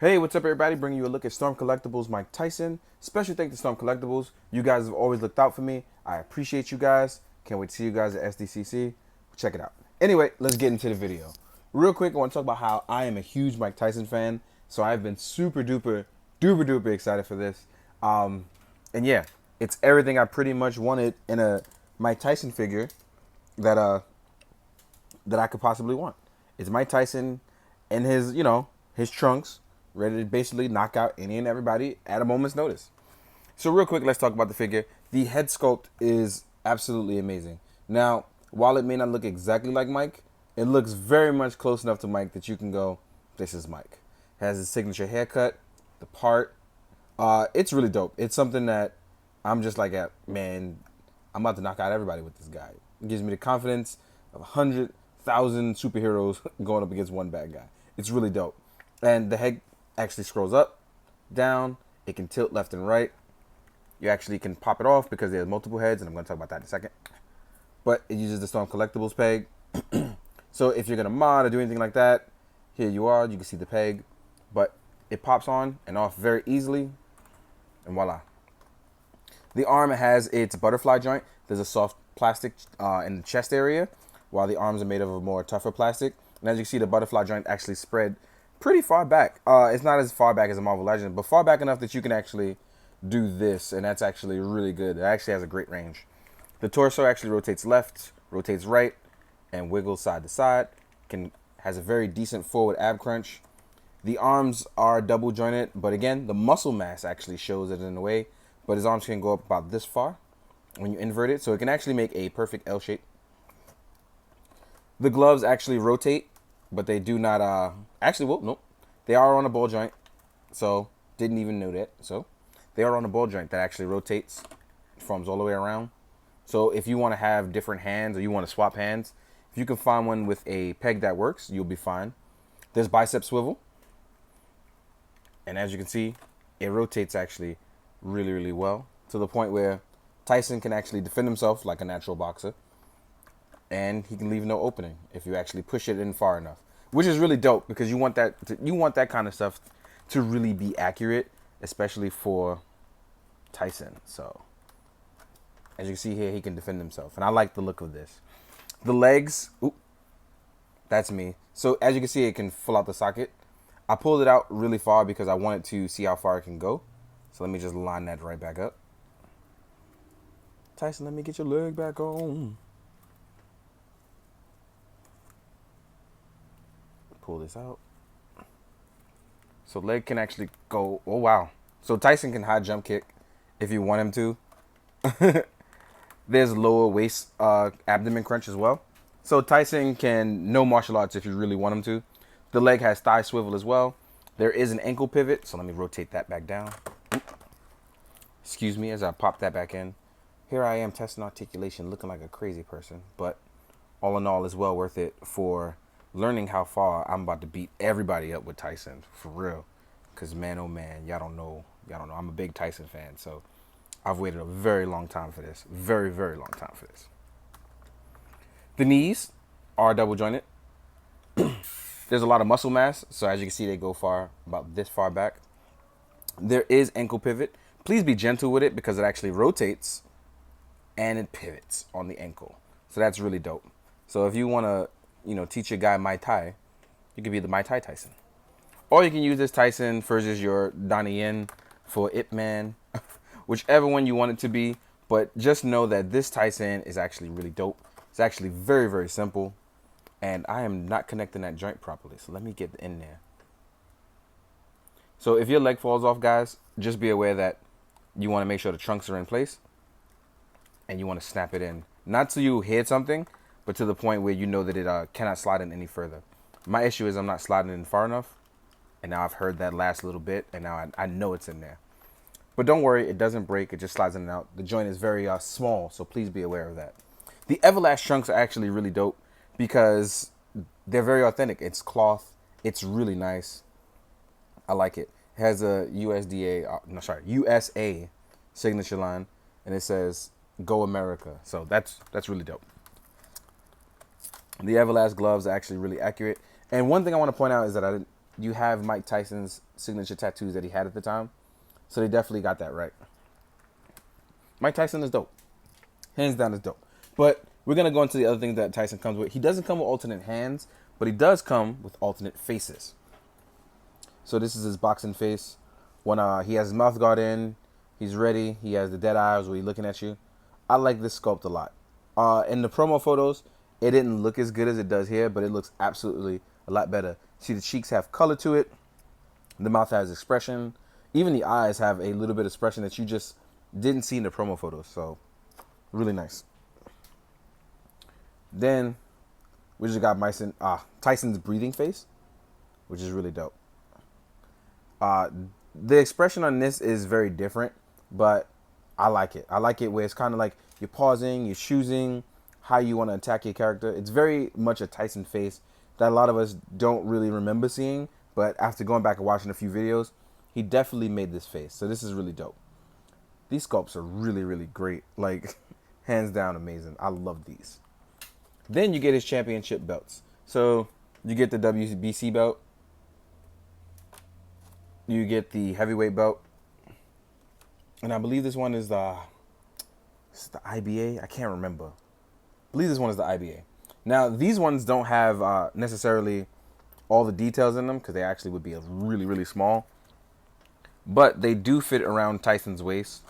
Hey, what's up, everybody? Bringing you a look at Storm Collectibles, Mike Tyson. Special thanks to Storm Collectibles. You guys have always looked out for me. I appreciate you guys. Can't wait to see you guys at SDCC. Check it out. Anyway, let's get into the video. Real quick, I want to talk about how I am a huge Mike Tyson fan. So I've been super duper excited for this. And yeah, it's everything I pretty much wanted in a Mike Tyson figure that that I could possibly want. It's Mike Tyson in his, his trunks, ready to basically knock out any and everybody at a moment's notice. So real quick, let's talk about the figure. The head sculpt is absolutely amazing. Now, while it may not look exactly like Mike, it looks very much close enough to Mike that you can go, this is Mike. Has his signature haircut, the part. It's really dope. It's something that I'm just like, man, I'm about to knock out everybody with this guy. It gives me the confidence of 100,000 superheroes going up against one bad guy. It's really dope. And the head actually scrolls up, down. It can tilt left and right. You actually can pop it off because there's multiple heads, and I'm going to talk about that in a second. But it uses the Storm Collectibles peg. So if you're going to mod or do anything like that, here you are. You can see the peg. But it pops on and off very easily. And voila. The arm has its butterfly joint. There's a soft plastic in the chest area, while the arms are made of a more tougher plastic. And as you see, the butterfly joint actually spread pretty far back. It's not as far back as a Marvel Legend, but far back enough that you can actually do this, and that's actually really good. It actually has a great range. The torso actually rotates left, rotates right, and wiggles side to side. Has a very decent forward ab crunch. The arms are double jointed, but again, the muscle mass actually shows it in a way. But his arms can go up about this far when you invert it, so it can actually make a perfect L shape. The gloves actually rotate, but they do not, nope. They are on a ball joint, so didn't even know that. So they are on a ball joint that actually rotates, forms all the way around. So if you want to have different hands or you want to swap hands, if you can find one with a peg that works, you'll be fine. There's bicep swivel. And as you can see, it rotates actually really well, to the point where Tyson can actually defend himself like a natural boxer. And he can leave no opening if you actually push it in far enough, which is really dope because you want that kind of stuff to really be accurate, especially for Tyson. So as you can see here, he can defend himself, and I like the look of this. The legs, that's me. So as you can see, it can pull out the socket. I pulled it out really far because I wanted to see how far it can go. So let me just line that right back up. Tyson, let me get your leg back on. Pull this out. So leg can actually go, oh wow. So Tyson can high jump kick if you want him to. There's lower waist abdomen crunch as well. So Tyson can no martial arts if you really want him to. The leg has thigh swivel as well. There is an ankle pivot, so let me rotate that back down. Excuse me as I pop that back in. Here I am testing articulation, looking like a crazy person, but all in all, it's well worth it for learning how far I'm about to beat everybody up with Tyson, for real. Because man, oh man, y'all don't know. I'm a big Tyson fan, so I've waited a very long time for this. Very long time for this. The knees are double jointed. There's a lot of muscle mass, so as you can see, they go about this far back. There is ankle pivot. Please be gentle with it because it actually rotates and it pivots on the ankle. So that's really dope. So if you want to, teach your guy Muay Thai, you could be the Muay Thai Tyson. Or you can use this Tyson versus your Donnie Yen for Ip Man, whichever one you want it to be. But just know that this Tyson is actually really dope. It's actually very simple. And I am not connecting that joint properly. So let me get in there. So if your leg falls off, guys, just be aware that you want to make sure the trunks are in place. And you want to snap it in. Not till you hit something, but to the point where you know that it cannot slide in any further. My issue is I'm not sliding in far enough. And now I've heard that last little bit. And now I know it's in there. But don't worry, it doesn't break. It just slides in and out. The joint is very small, so please be aware of that. The Everlast trunks are actually really dope because they're very authentic. It's cloth. It's really nice. I like it. It has a USA signature line, and it says "Go America." So that's really dope. The Everlast gloves are actually really accurate. And one thing I want to point out is that you have Mike Tyson's signature tattoos that he had at the time. So they definitely got that right. Mike Tyson is dope. Hands down is dope. But we're going to go into the other things that Tyson comes with. He doesn't come with alternate hands, but he does come with alternate faces. So this is his boxing face. When he has his mouth guard in, he's ready. He has the dead eyes where he's looking at you. I like this sculpt a lot. In the promo photos, it didn't look as good as it does here, but it looks absolutely a lot better. See, the cheeks have color to it. The mouth has expression. Even the eyes have a little bit of expression that you just didn't see in the promo photos. So, really nice. Then, we just got Tyson's breathing face, which is really dope. The expression on this is very different, but I like it. I like it where it's kind of like you're pausing, you're choosing how you want to attack your character. It's very much a Tyson face that a lot of us don't really remember seeing, but after going back and watching a few videos, he definitely made this face. So this is really dope. These sculpts are really, really great. Like, hands down amazing. I love these. Then you get his championship belts. So you get the WBC belt. You get the heavyweight belt. And I believe this one is the IBA. I can't remember. I believe this one is the IBA. Now, these ones don't have necessarily all the details in them because they actually would be really, really small. But they do fit around Tyson's waist.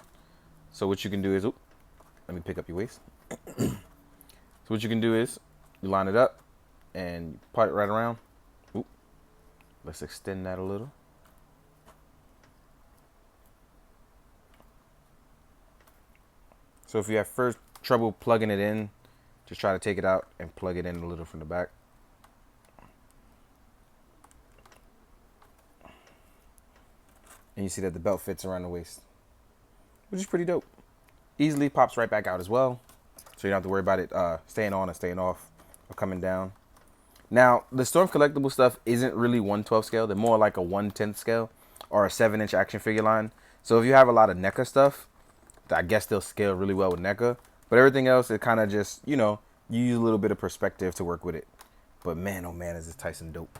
So what you can do is, let me pick up your waist. So what you can do is you line it up and you part it right around. Let's extend that a little. So if you have first trouble plugging it in, just try to take it out and plug it in a little from the back. And you see that the belt fits around the waist, which is pretty dope. Easily pops right back out as well. So you don't have to worry about it staying on or staying off or coming down. Now, the Storm Collectible stuff isn't really 1/12 scale. They're more like a 1/10 scale or a 7-inch action figure line. So if you have a lot of NECA stuff, I guess they'll scale really well with NECA. But everything else, it kind of just, you use a little bit of perspective to work with it. But man, oh man, is this Tyson dope.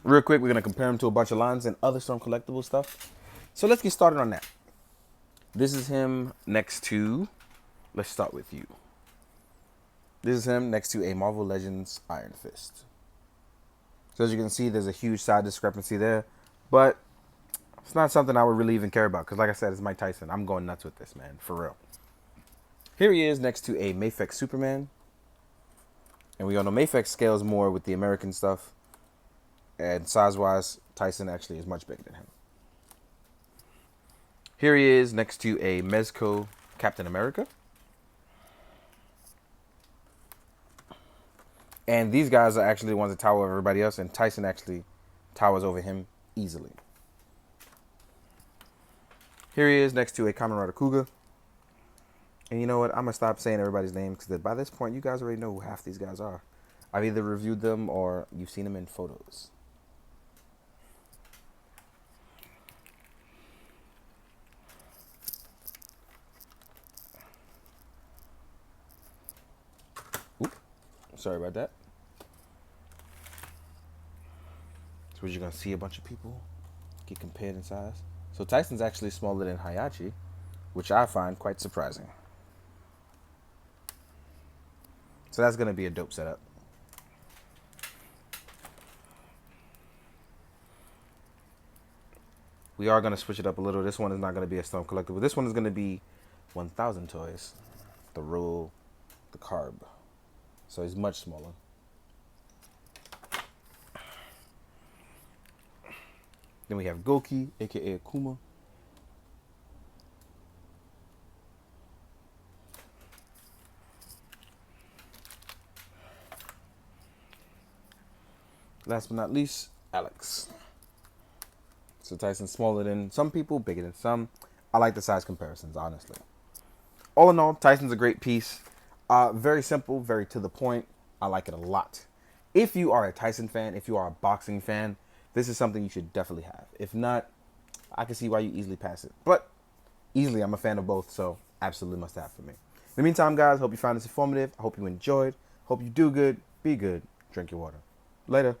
Real quick, we're going to compare him to a bunch of lines and other Storm Collectible stuff. So let's get started on that. This is him next to, let's start with you. This is him next to a Marvel Legends Iron Fist. So as you can see, there's a huge side discrepancy there. But it's not something I would really even care about. Because like I said, it's Mike Tyson. I'm going nuts with this, man. For real. Here he is next to a Mafex Superman. And we all know Mafex scales more with the American stuff. And size-wise, Tyson actually is much bigger than him. Here he is next to a Mezco Captain America. And these guys are actually the ones that tower over everybody else. And Tyson actually towers over him easily. Here he is next to a Kamen Rider Kuga. And you know what? I'm going to stop saying everybody's name because by this point, you guys already know who half these guys are. I've either reviewed them or you've seen them in photos. Oop. Sorry about that. So you're going to see a bunch of people get compared in size. So Tyson's actually smaller than Hayachi, which I find quite surprising. So that's going to be a dope setup. We are going to switch it up a little. This one is not going to be a Storm Collectible. This one is going to be 1,000 toys. The roll, the carb. So he's much smaller. Then we have Goki, aka Akuma. Last but not least, Alex. So Tyson's smaller than some people, bigger than some. I like the size comparisons, honestly. All in all, Tyson's a great piece. Very simple, very to the point. I like it a lot. If you are a Tyson fan, if you are a boxing fan, this is something you should definitely have. If not, I can see why you easily pass it. But easily, I'm a fan of both, so absolutely must have for me. In the meantime, guys, hope you found this informative. I hope you enjoyed. Hope you do good, be good, drink your water. Later.